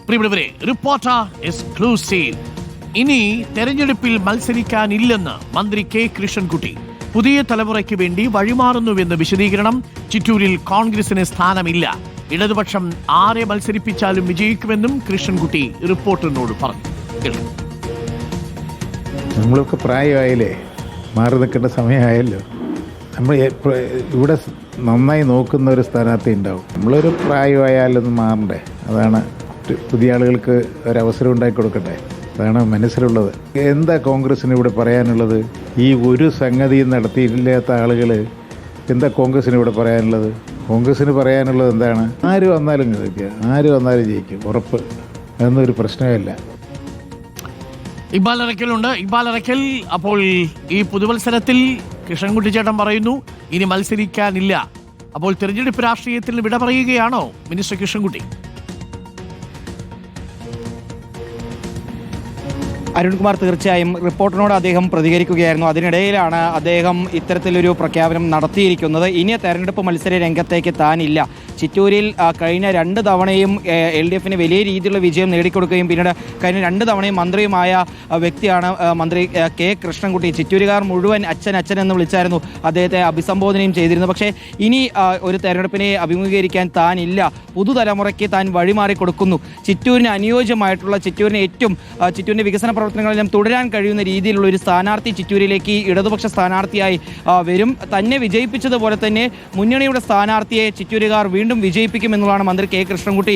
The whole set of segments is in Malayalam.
പ്രിയപ്പെട്ടവരെ, റിപ്പോർട്ടർ എക്സ്ക്ലൂസീവ്. ഇനി തെരഞ്ഞെടുപ്പിൽ മത്സരിക്കാനില്ലെന്ന് മന്ത്രി കെ കൃഷ്ണൻകുട്ടി. പുതിയ തലമുറയ്ക്ക് വേണ്ടി വഴിമാറുന്നുവെന്ന് വിശദീകരണം. ചിറ്റൂരിൽ കോൺഗ്രസിന് സ്ഥാനമില്ല. ഇടതുപക്ഷം ആരെ മത്സരിപ്പിച്ചാലും വിജയിക്കുമെന്നും കൃഷ്ണൻകുട്ടി റിപ്പോർട്ടറിനോട് പറഞ്ഞു. നമ്മളൊക്കെ പ്രായമായില്ലേ, മാറി നിൽക്കേണ്ട സമയമായല്ലോ. നമ്മൾ ഇവിടെ നന്നായി നോക്കുന്ന ഒരു സ്ഥാനാർത്ഥി ഉണ്ടാവും. നമ്മളൊരു പ്രായമായാലൊന്നും മാറണ്ടേ. അതാണ് പുതിയ ആളുകൾക്ക് ഒരവസരം ഉണ്ടാക്കി കൊടുക്കട്ടെ. അതാണ് മനസ്സിലുള്ളത്. എന്താ കോൺഗ്രസിന് ഇവിടെ പറയാനുള്ളത്? ഈ ഒരു സംഗതിയും നടത്തിയില്ലാത്ത ആളുകൾ എന്താ കോൺഗ്രസിന് ഇവിടെ പറയാനുള്ളത്? കോൺഗ്രസിന് പറയാനുള്ളത് എന്താണ്? ആര് വന്നാലും ജയിക്കുക, ആര് വന്നാലും ജയിക്കും, ഉറപ്പ്. അതൊന്നൊരു പ്രശ്നമില്ല. ഇക്ബാൽ അറക്കലുണ്ട്. ഇക്ബാൽ അറക്കൽ, അപ്പോൾ ഈ പുതുവത്സരത്തിൽ കൃഷ്ണൻകുട്ടി ചേട്ടൻ പറയുന്നു ഇനി മത്സരിക്കാനില്ല. അപ്പോൾ തെരഞ്ഞെടുപ്പ് രാഷ്ട്രീയത്തിൽ വിട പറയുകയാണോ മിനിസ്റ്റർ കൃഷ്ണൻകുട്ടി? അരുൺകുമാർ, തീർച്ചയായും റിപ്പോർട്ടിനോട് അദ്ദേഹം പ്രതികരിക്കുകയായിരുന്നു. അതിനിടയിലാണ് അദ്ദേഹം ഇത്തരത്തിലൊരു പ്രഖ്യാപനം നടത്തിയിരിക്കുന്നത്. ഇനി തെരഞ്ഞെടുപ്പ് മത്സര രംഗത്തേക്ക് താനില്ല. ചിറ്റൂരിൽ കഴിഞ്ഞ 2 തവണയും LDF വലിയ രീതിയിലുള്ള വിജയം നേടിക്കൊടുക്കുകയും പിന്നീട് കഴിഞ്ഞ 2 തവണയും മന്ത്രിയുമായ വ്യക്തിയാണ് മന്ത്രി കെ കൃഷ്ണൻകുട്ടി. ചിറ്റൂരുകാർ മുഴുവൻ അച്ഛൻ അച്ഛൻ എന്ന് വിളിച്ചായിരുന്നു അദ്ദേഹത്തെ അഭിസംബോധനയും ചെയ്തിരുന്നത്. പക്ഷേ ഇനി ഒരു തെരഞ്ഞെടുപ്പിനെ അഭിമുഖീകരിക്കാൻ താനില്ല. പുതുതലമുറയ്ക്ക് താൻ വഴിമാറി കൊടുക്കുന്നു. ചിറ്റൂരിന് അനുയോജ്യമായിട്ടുള്ള, ചിറ്റൂരിൻ്റെ വികസന പ്രവർത്തനങ്ങളെല്ലാം തുടരാൻ കഴിയുന്ന രീതിയിലുള്ള ഒരു സ്ഥാനാർത്ഥി ചിറ്റൂരിലേക്ക് ഇടതുപക്ഷ സ്ഥാനാർത്ഥിയായി വരും. തന്നെ വിജയിപ്പിച്ചതുപോലെ തന്നെ മുന്നണിയുടെ സ്ഥാനാർത്ഥിയെ ചിറ്റൂരുകാർ വീണ്ടും വിജയിപ്പിക്കുമെന്നുള്ളതാണ് മന്ത്രി കെ കൃഷ്ണൻകുട്ടി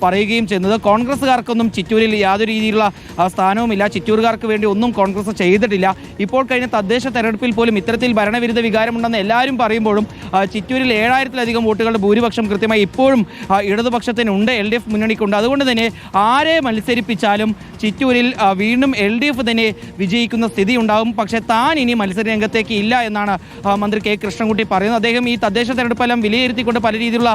പറയുകയും ചെയ്യുന്നത്. കോൺഗ്രസ്സുകാർക്കൊന്നും ചിറ്റൂരിൽ യാതൊരു രീതിയിലുള്ള സ്ഥാനവുമില്ല. ചിറ്റൂരുകാർക്ക് വേണ്ടി ഒന്നും കോൺഗ്രസ് ചെയ്തിട്ടില്ല. ഇപ്പോൾ കഴിഞ്ഞ തദ്ദേശ തെരഞ്ഞെടുപ്പിൽ പോലും ഇത്തരത്തിൽ ഭരണവിരുദ്ധ വികാരമുണ്ടെന്ന് എല്ലാവരും പറയുമ്പോഴും ചിറ്റൂരിൽ 7000-ലധികം വോട്ടുകളുടെ ഭൂരിപക്ഷം കൃത്യമായി ഇപ്പോഴും ഇടതുപക്ഷത്തിനുണ്ട്, LDF മുന്നണിക്കുണ്ട്. അതുകൊണ്ട് തന്നെ ആരെ മത്സരിപ്പിച്ചാലും ചിറ്റൂരിൽ വീണ്ടും LDF തന്നെ വിജയിക്കുന്ന സ്ഥിതി ഉണ്ടാകും. പക്ഷേ താൻ ഇനി മത്സര രംഗത്തേക്ക് ഇല്ല എന്നാണ് മന്ത്രി കെ കൃഷ്ണൻകുട്ടി പറയുന്നത്. അദ്ദേഹം ഈ തദ്ദേശ തെരഞ്ഞെടുപ്പെല്ലാം വിലയിരുത്തിക്കൊണ്ട് പല രീതിയിലുള്ള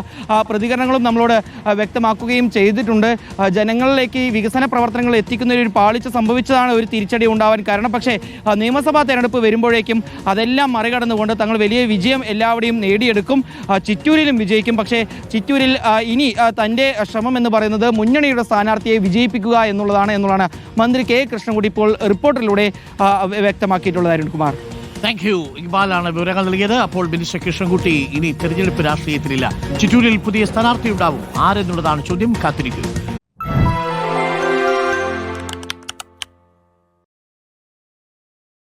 പ്രതികരണങ്ങളും നമ്മളോട് വ്യക്തമാക്കുകയും ചെയ്തിട്ടുണ്ട്. ജനങ്ങളിലേക്ക് ഈ വികസന പ്രവർത്തനങ്ങൾ എത്തിക്കുന്ന ഒരു പാളിച്ച സംഭവിച്ചതാണ് ഒരു തിരിച്ചടി ഉണ്ടാവാൻ കാരണം. പക്ഷേ നിയമസഭാ തെരഞ്ഞെടുപ്പ് വരുമ്പോഴേക്കും അതെല്ലാം മറികടന്നുകൊണ്ട് തങ്ങൾ വലിയ വിജയം എല്ലാവരുടെയും നേടിയെടുക്കും. ചിറ്റൂരിലും വിജയിക്കും. പക്ഷേ ചിറ്റൂരിൽ ഇനി തൻ്റെ ശ്രമം എന്ന് പറയുന്നത് മുന്നണിയുടെ സ്ഥാനാർത്ഥിയെ വിജയിപ്പിക്കുക എന്നുള്ളതാണ് മന്ത്രി കെ കൃഷ്ണൻകുട്ടി ഇപ്പോൾ റിപ്പോർട്ടിലൂടെ വ്യക്തമാക്കിയിട്ടുള്ളത്. Arunkumar, thank you. ഇക്ബാലാണ് വിവരങ്ങൾ നൽകിയത്. അപ്പോൾ മിനിസ്റ്റർ കൃഷ്ണൻകുട്ടി ഇനി തെരഞ്ഞെടുപ്പ് രാഷ്ട്രീയത്തിലില്ല. ചിറ്റൂരിൽ പുതിയ സ്ഥാനാർത്ഥി ഉണ്ടാവും. ആരെന്നുള്ളതാണ് ചോദ്യം. കാത്തിരിക്കും.